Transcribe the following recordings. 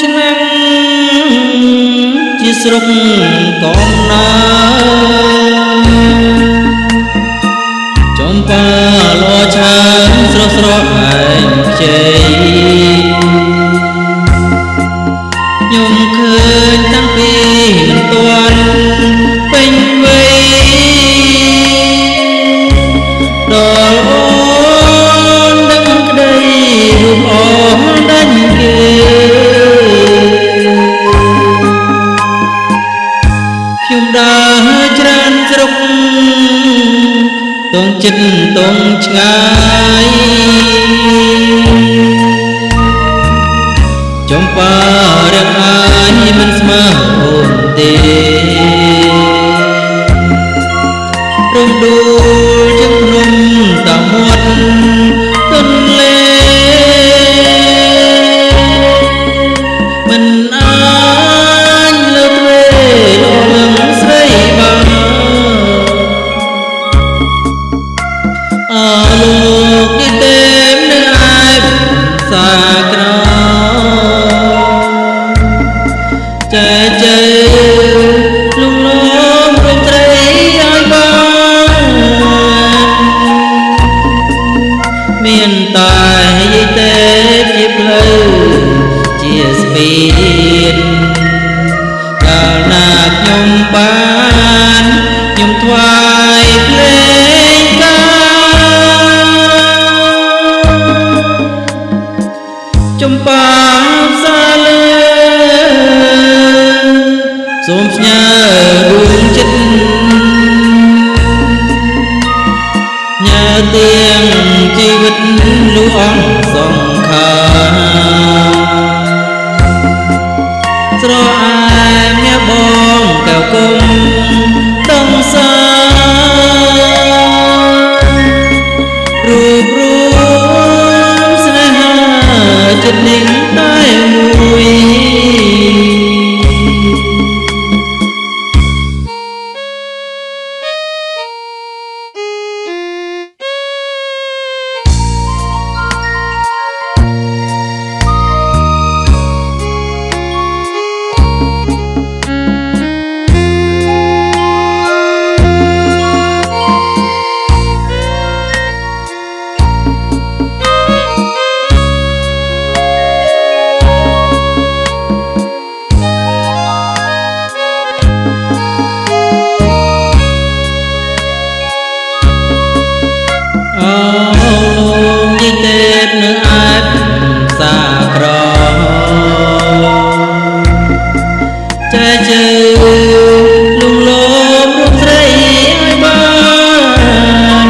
ឆ្នាំជាស្រុកកំណើចំប៉ាលឆានស្រស់ស្រស់ឯងខ្ចីខ្ញុំឃើញតាំងពីមិនទាន់ពេញវ័យដល់អូនដឹងក្តីរូបអូនដាច់គេខ្ញុំដើរច្រើនស្រុកតងចិត្តតងឆ្ងាយចំប៉ារកអាយមិនស្មើអូនទេរំដួលជាភ្នំតាមាត់ទន្លេមិនអាចលើកវេលងស្រីបានអលោកនេះទេនឹងឯបសាក្រចែកជ័យលំលំរំត្រីឲ្យបានមានតែយីទេជាផ្លូវជាស្ពានកាលណាខ្ញុំបានខ្ញុំថ្វាយភ្លេងចំប៉ាផ្សារលើសូមផ្ញើដួងចិត្តញើទាំងជីវិតលូអងសង្ខារស្រែមៀបងកៅគុំដឹងសារូបរួមស្នេហាចិត្តនេះតែមួយនៅឯបសាក្រចែកជើលំលំរូបស្រីឲ្យបាន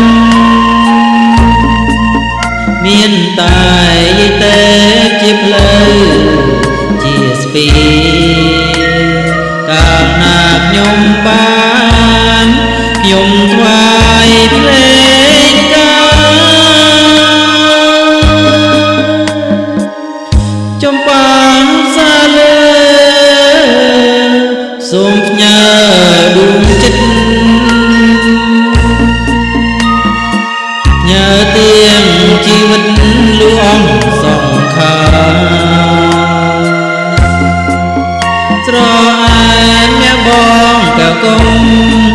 មានតែយីទេជាផ្លូវជាស្ពានកាលណាខ្ញុំបានខ្ញុំថ្វាយភ្លេងចំប៉ាផ្សារលើសូមផ្ញើដួងចិត្តញើទាំងជីវិតលូអងសង្ខារស្រែមៀបងកៅគុំ